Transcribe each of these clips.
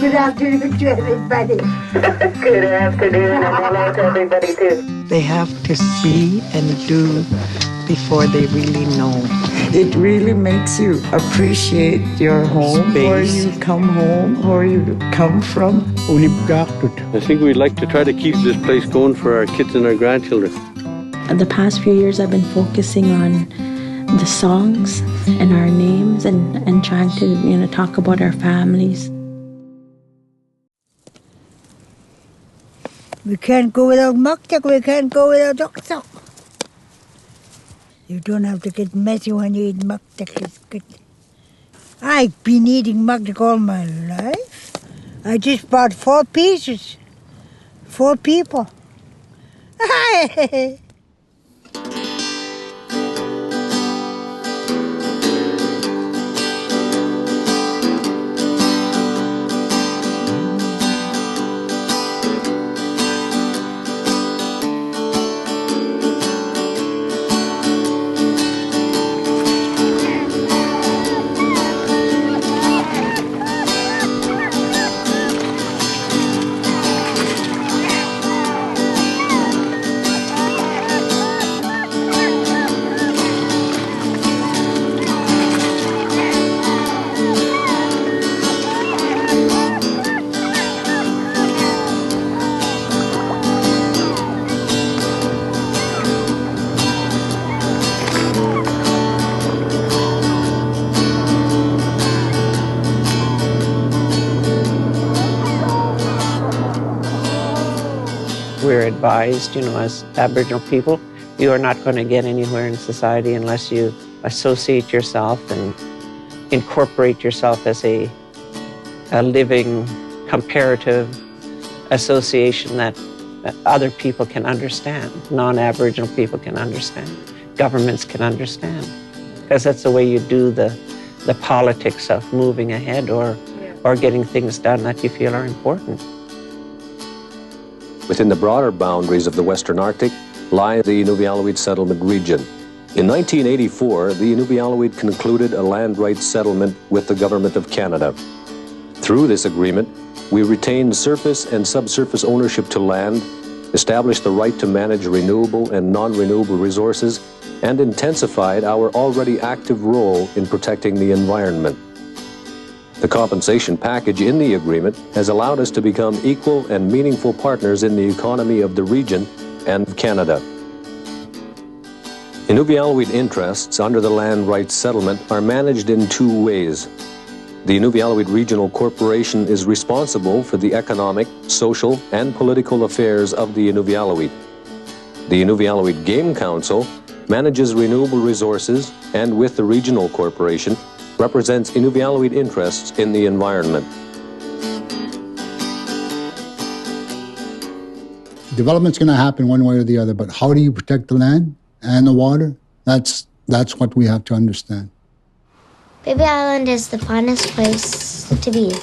Good afternoon to everybody. Good afternoon, and hello to everybody, too. They have to see and do before they really know. It really makes you appreciate your home, Space. where you come home, where you come from. Unipkaaqtut. I think we'd like to try to keep this place going for our kids and our grandchildren. The past few years I've been focusing on the songs and our names and trying to, talk about our families. We can't go without maktak, we can't go without oksak. You don't have to get messy when you eat maktak, it's good. I've been eating maktak all my life. I just bought 4 pieces. 4 people. We're advised, as Aboriginal people, you are not going to get anywhere in society unless you associate yourself and incorporate yourself as a living, comparative association that other people can understand, non-Aboriginal people can understand, governments can understand. Because that's the way you do the politics of moving ahead or getting things done that you feel are important. Within the broader boundaries of the Western Arctic lies the Inuvialuit settlement region. In 1984, the Inuvialuit concluded a land rights settlement with the Government of Canada. Through this agreement, we retained surface and subsurface ownership to land, established the right to manage renewable and non-renewable resources, and intensified our already active role in protecting the environment. The compensation package in the agreement has allowed us to become equal and meaningful partners in the economy of the region and Canada. Inuvialuit interests under the land rights settlement are managed in 2 ways. The Inuvialuit Regional Corporation is responsible for the economic, social, and political affairs of the Inuvialuit. The Inuvialuit Game Council manages renewable resources and, with the Regional Corporation, represents Inuvialuit interests in the environment. Development's going to happen one way or the other, but how do you protect the land and the water? That's what we have to understand. Baby Island is the funnest place to be.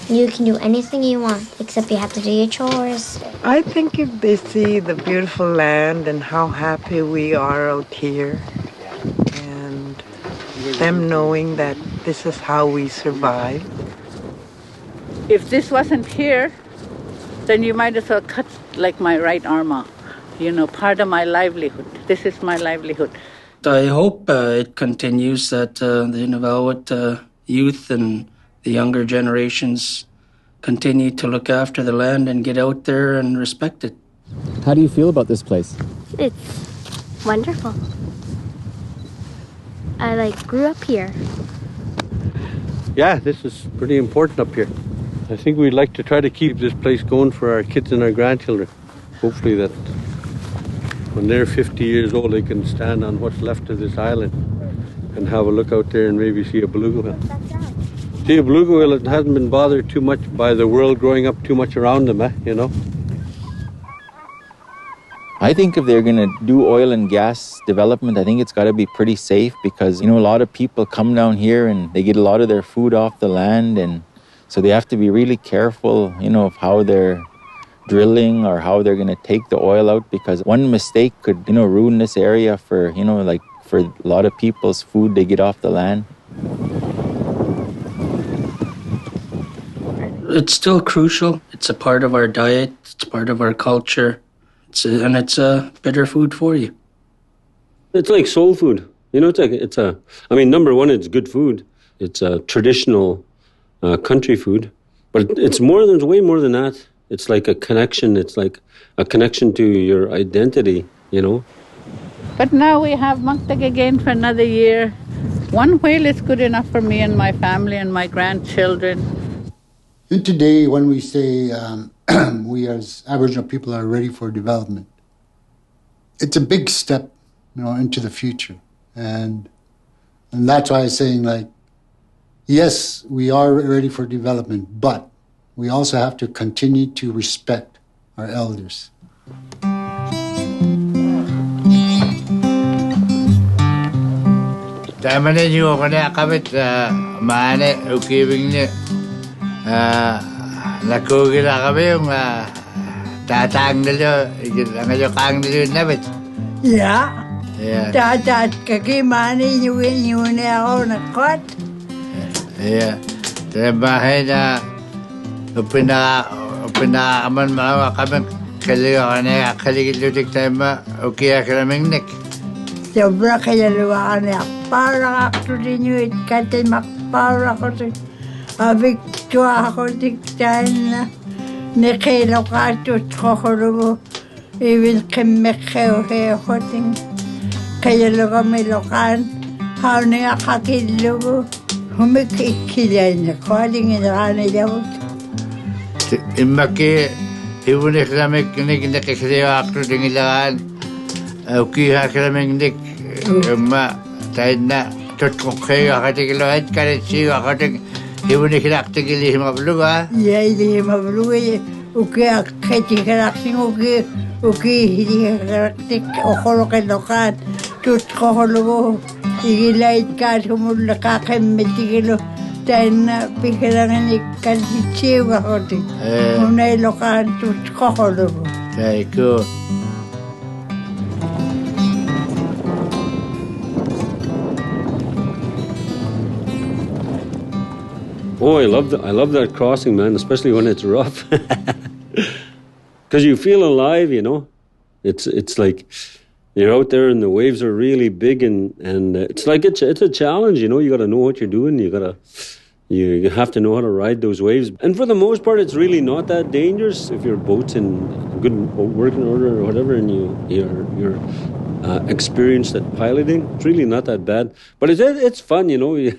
You can do anything you want, except you have to do your chores. I think if they see the beautiful land and how happy we are out here, and them knowing that this is how we survive. If this wasn't here, then you might as well cut like my right arm off. Part of my livelihood. This is my livelihood. I hope it continues that the Inuvialuit youth and the younger generations continue to look after the land and get out there and respect it. How do you feel about this place? It's wonderful. I grew up here. Yeah, this is pretty important up here. I think we'd like to try to keep this place going for our kids and our grandchildren. Hopefully that when they're 50 years old, they can stand on what's left of this island and have a look out there and maybe see a beluga whale. See, a beluga whale, it hasn't been bothered too much by the world growing up too much around them, I think if they're going to do oil and gas development, I think it's got to be pretty safe because, a lot of people come down here and they get a lot of their food off the land. And so they have to be really careful, of how they're drilling or how they're going to take the oil out because one mistake could, ruin this area for, for a lot of people's food they get off the land. It's still crucial. It's a part of our diet. It's part of our culture. And it's a better food for you. It's like soul food. You know, I mean, number one, it's good food. It's a traditional country food. But it's way more than that. It's like a connection. It's like a connection to your identity, you know. But now we have Mackenzie again for another year. One whale is good enough for me and my family and my grandchildren. And today, when we say we as Aboriginal people are ready for development, it's a big step, you know, into the future. And that's why I'm saying, like, yes, we are ready for development, but we also have to continue to respect our elders. Tamane nyo ko na kabit maane ukibing niya nakugila kami yung tatang nila ngayon kang nila nabit. Yeah. Yeah. Tatat kakimani yun ako nakot. Yeah. Trabahay na upinakaman mga kami kaligid tayo ukiya kalaming nik. Sobra kaya luwaan niya. Para ako din yun. Kati makpara ko din. Abig tuwa ako diktahan na. Unipkaaqtut ko ko lugo. Even kemekeo kaya ko din. Kaya lugo may lokan. How niya kakilugo. Humikikilay na ko. Aling inakana daw. Imaki, ibunik lamig nakikiliwakto din ilangan. Ukiha kalaming nik. Tayo na tutkukay akatikilawad kalisiwa akatik ibunik naktikili himabluga. Yeah, himabluga. Uki akatikilakting uki hindi karaktik okolokan lokan. Tutkokologo. Igilait ka sumula kakamitigilo. Tayo na pikilangan ikalisiwa akatik. Unay lokan tutkokologo. Tayo ko. Oh, I love that crossing, man, especially when it's rough. Because you feel alive, you know. It's like you're out there and the waves are really big and it's like it's a challenge, you know. You got to know what you're doing. You have to know how to ride those waves. And for the most part, it's really not that dangerous if your boat's in good working order or whatever, and you're experienced at piloting. It's really not that bad, but it's fun, you know. You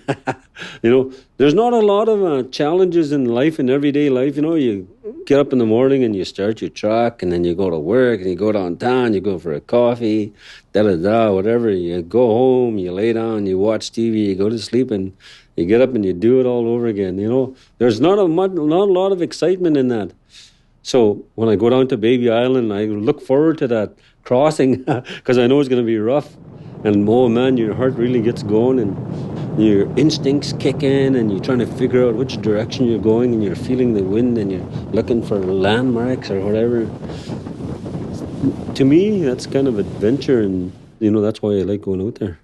know, there's not a lot of challenges in life, in everyday life. You know, you get up in the morning and you start your truck, and then you go to work, and you go downtown, you go for a coffee, whatever. You go home, you lay down, you watch TV, you go to sleep, and you get up and you do it all over again. You know, there's not a lot of excitement in that. So when I go down to Baby Island, I look forward to that crossing because I know it's going to be rough. And oh man, your heart really gets going and your instincts kick in and you're trying to figure out which direction you're going and you're feeling the wind and you're looking for landmarks or whatever. To me, that's kind of adventure, and you know, that's why I like going out there.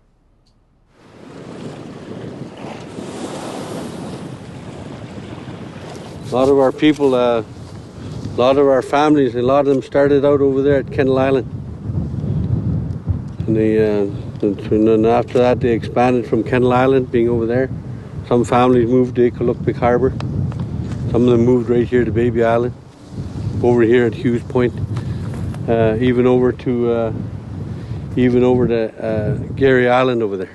A lot of our people, a lot of our families, a lot of them started out over there at Kendal Island. And then after that, they expanded from Kendal Island, being over there. Some families moved to Unipkaaqtut Harbour. Some of them moved right here to Baby Island, over here at Hughes Point, even over to Gary Island over there.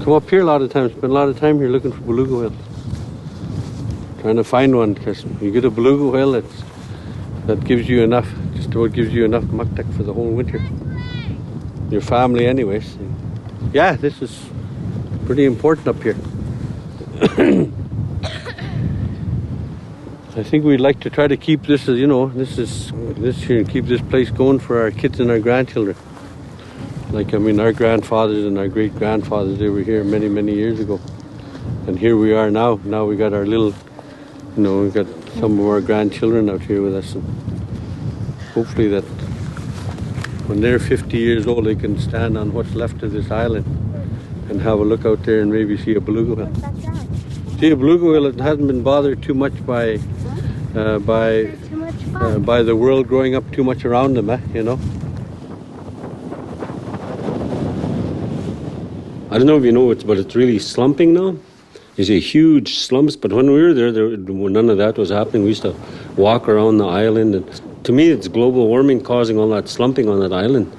Come up here a lot of times, spend a lot of time here looking for beluga whales. Trying to find one, because you get a beluga whale that gives you enough, just about gives you enough muktuk for the whole winter. Your family anyways. Yeah, this is pretty important up here. I think we'd like to try to keep this, you know, this here, keep this place going for our kids and our grandchildren. Like, I mean, our grandfathers and our great grandfathers, they were here many, many years ago. And here we are now. Now we got our little, you know, we've got some of our grandchildren out here with us. And hopefully that when they're 50 years old, they can stand on what's left of this island and have a look out there and maybe see a beluga whale. See, a beluga whale, it hasn't been bothered too much by the world growing up too much around them, you know. I don't know if you know it, but it's really slumping now. You see huge slumps, but when we were there, none of that was happening. We used to walk around the island, and to me, it's global warming causing all that slumping on that island.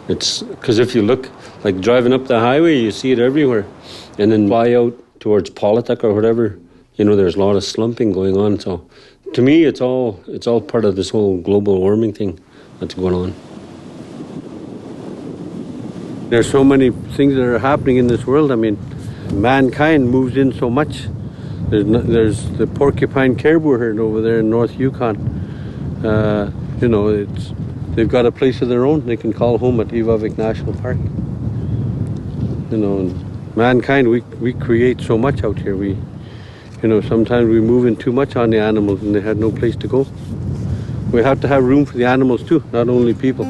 It's because if you look, like driving up the highway, you see it everywhere, and then fly out towards Politic or whatever, you know, there's a lot of slumping going on. So, to me, it's all part of this whole global warming thing that's going on. There's so many things that are happening in this world. I mean, mankind moves in so much. There's the porcupine caribou herd over there in North Yukon. You know, they've got a place of their own. They can call home at Ivavik National Park. You know, and mankind, we create so much out here. You know, sometimes we move in too much on the animals and they have no place to go. We have to have room for the animals too, not only people.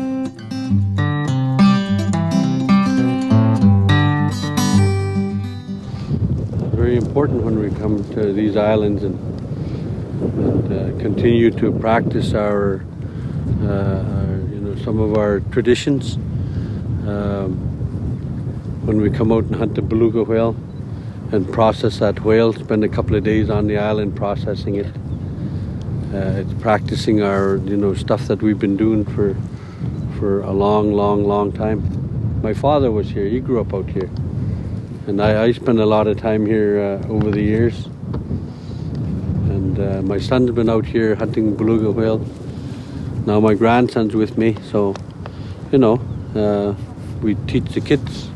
Very important when we come to these islands and continue to practice our you know, some of our traditions. When we come out and hunt the beluga whale and process that whale, spend a couple of days on the island processing it. It's practicing our, you know, stuff that we've been doing for a long time. My father was here. He grew up out here. And I spent a lot of time here over the years. And my son's been out here hunting beluga whale. Now my grandson's with me, so, you know, we teach the kids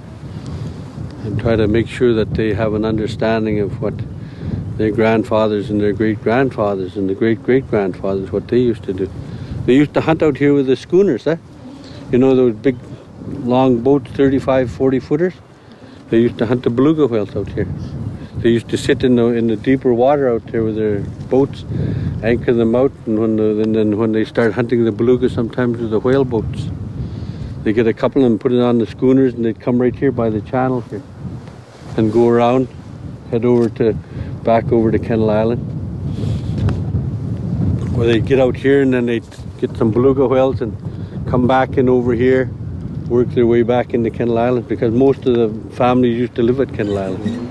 and try to make sure that they have an understanding of what their grandfathers and their great-grandfathers and the great-great-grandfathers, what they used to do. They used to hunt out here with the schooners, You know, those big, long boats, 35, 40-footers? They used to hunt the beluga whales out here. They used to sit in the deeper water out there with their boats, anchor them out, and then when they start hunting the beluga, sometimes with the whale boats, they get a couple and put it on the schooners, and they'd come right here by the channel here, and go around, head back over to Kendal Island, where they'd get out here, and then they'd get some beluga whales and come back in over here, work their way back into Kendal Island, because most of the families used to live at Kendal Island.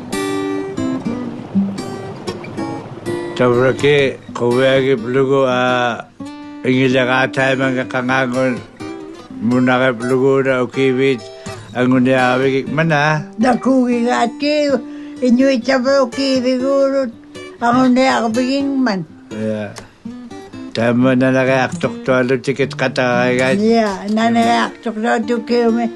Tavrake koweagi beluga ingilagata mga kangangon munaka beluga na ukibit angunya awig mana. Nakugigati inyuit sabroki bigurut angunya akbiging man. Yeah. Tama na nakaaktok to alo tiket katagan. Yeah, na nakaaktok to kime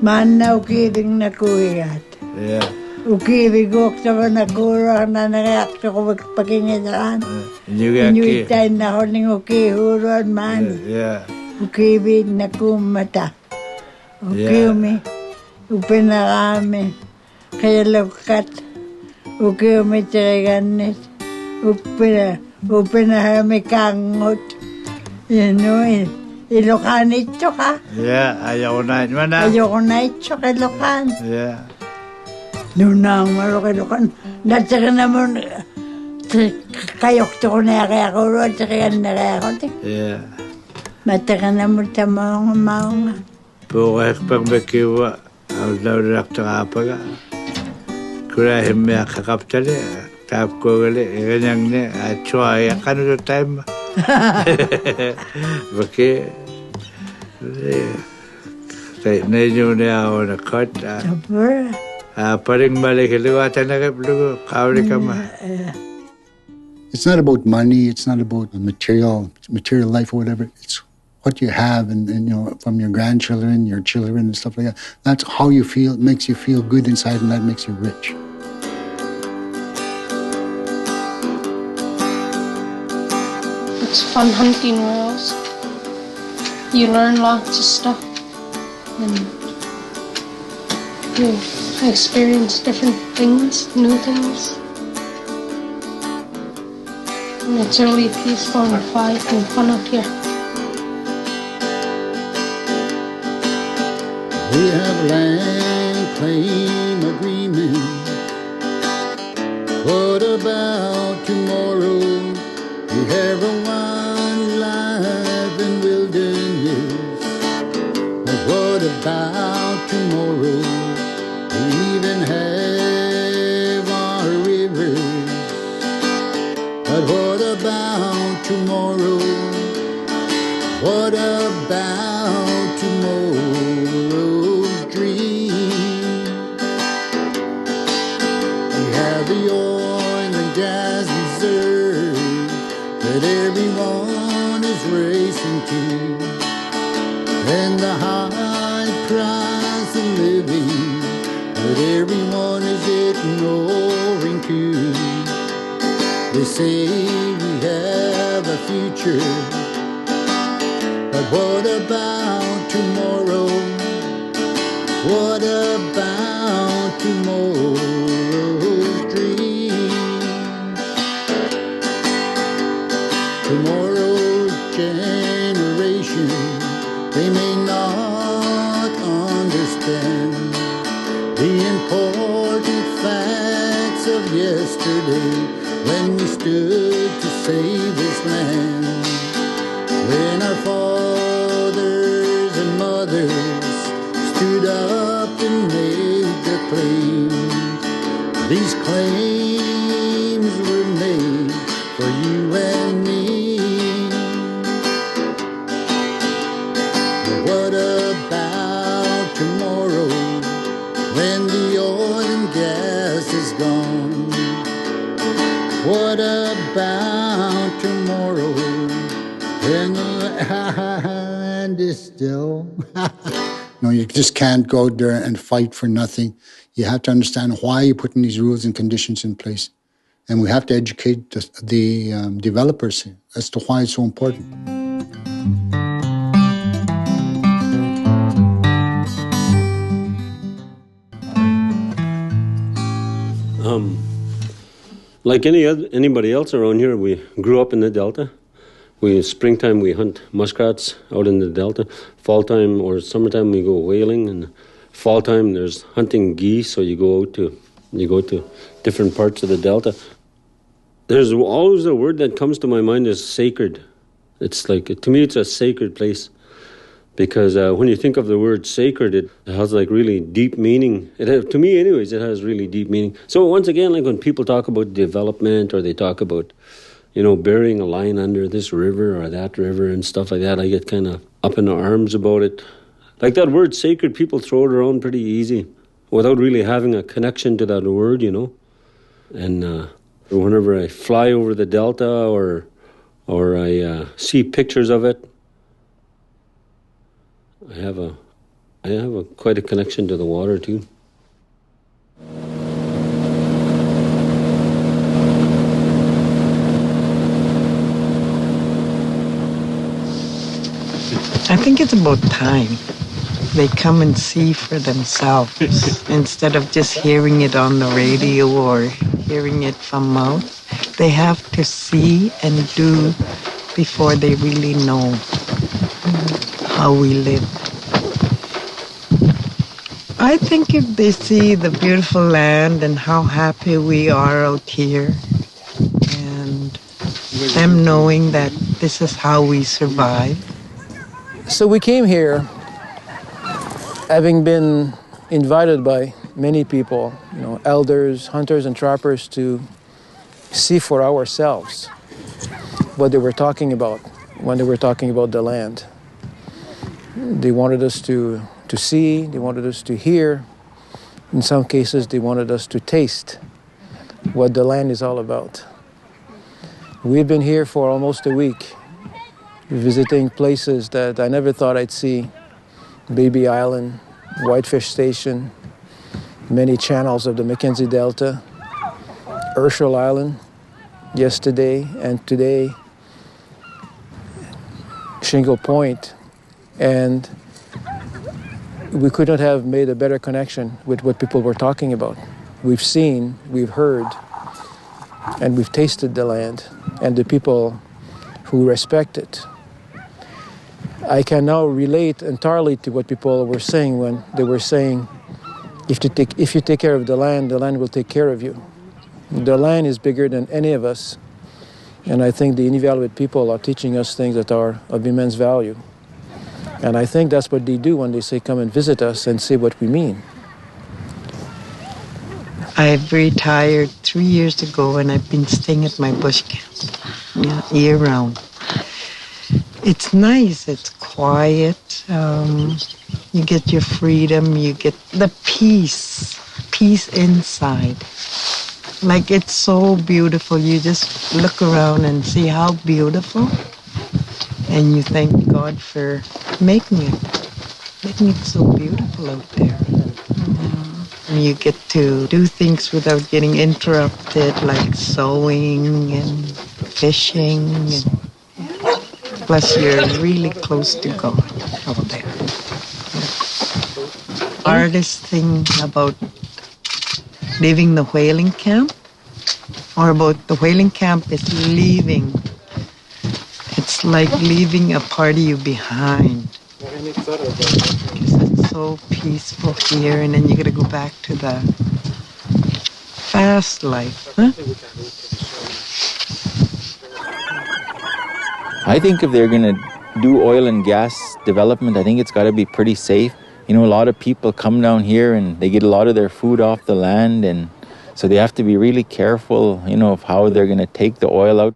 man na ukibing nakugigat. Yeah. Ukibigok sa nakuro na nakaaktok ko pagpakingidaan. Inyuit tayo na huling ukihuron man. Yeah. Ukibig nakumata. Ukimi upinarami kaya lukat. Ukimi tiraganit. Upinarami kangot. You know, Ilocanit ka. Yeah, ayaw na mana. Ayaw na ito ka Ilocan. Yeah. Noon na ang malukilukan. Dati ka naman, kayok to ko na kaya ko ron, kaya na kaya ko. Yeah. Dati ka naman sa mga. Pukak pang bakiwa, ang laurak ta kapaga. Kura himya kakaptali, tap ko gali, ganyang ni, at chua, kano to time? Baki, medyo na ako na cut. Tapos. Paring malikiliwatan na kayo, kawali ka ma. It's not about money. It's not about material life or whatever. It's what you have, and you know, from your grandchildren, your children, and stuff like that. That's how you feel. It makes you feel good inside, and that makes you rich. It's fun hunting whales. You learn lots of stuff, and you experience different things, new things. And it's really peaceful and quiet and fun out here. We have land claim agreement about tomorrow? We have a one life in wilderness. But what about tomorrow? We even have our rivers. But what about tomorrow? What about tomorrow's dream? We have the oil and gas reserve that everyone is racing to, and the high price of living that everyone is ignoring too. They say we have a future, but what about tomorrow? What about tomorrow's dream? Tomorrow's generation, they may not understand the important facts of yesterday when we stood to save this land. When our fathers and mothers stood up and made their claims, these claims were made for you and me. What about tomorrow when the oil and gas is gone? What about tomorrow when the land is still? No, you just can't go there and fight for nothing. You have to understand why you're putting these rules and conditions in place. And we have to educate the developers as to why it's so important. Like anybody else around here, we grew up in the Delta. Springtime we hunt muskrats out in the Delta. Fall time or summertime we go whaling, and fall time there's hunting geese. So you go to different parts of the Delta. There's always a word that comes to my mind is sacred. It's like, to me, it's a sacred place. Because when you think of the word sacred, it has like really deep meaning. To me anyways, it has really deep meaning. So once again, like when people talk about development or they talk about, burying a line under this river or that river and stuff like that, I get kind of up in arms about it. Like that word sacred, people throw it around pretty easy without really having a connection to that word, And whenever I fly over the Delta or I see pictures of it, I have quite a connection to the water too. I think it's about time they come and see for themselves instead of just hearing it on the radio or hearing it from mouth. They have to see and do before they really know how we live. I think if they see the beautiful land and how happy we are out here, and them knowing that this is how we survive. So we came here having been invited by many people, elders, hunters and trappers, to see for ourselves what they were talking about when they were talking about the land. They wanted us to see, they wanted us to hear. In some cases, they wanted us to taste what the land is all about. We've been here for almost a week, visiting places that I never thought I'd see. Baby Island, Whitefish Station, many channels of the Mackenzie Delta, Herschel Island yesterday, and today Shingle Point. And we could not have made a better connection with what people were talking about. We've seen, we've heard, and we've tasted the land and the people who respect it. I can now relate entirely to what people were saying when they were saying, if you take care of the land will take care of you. The land is bigger than any of us. And I think the Inuvialuit people are teaching us things that are of immense value. And I think that's what they do when they say, come and visit us and see what we mean. I've retired 3 years ago and I've been staying at my bush camp year round. It's nice, it's quiet, you get your freedom, you get the peace inside. Like, it's so beautiful. You just look around and see how beautiful, and you thank God for making it so beautiful out there. And you get to do things without getting interrupted, like sewing and fishing. And plus, you're really close to God out there. Hardest thing about leaving the whaling camp, or about the whaling camp, is leaving. It's like leaving a part of you behind. Because it's so peaceful here, and then you got to go back to the fast life, huh? I think if they're going to do oil and gas development, I think it's got to be pretty safe. You know, a lot of people come down here and they get a lot of their food off the land, and so they have to be really careful, you know, of how they're going to take the oil out.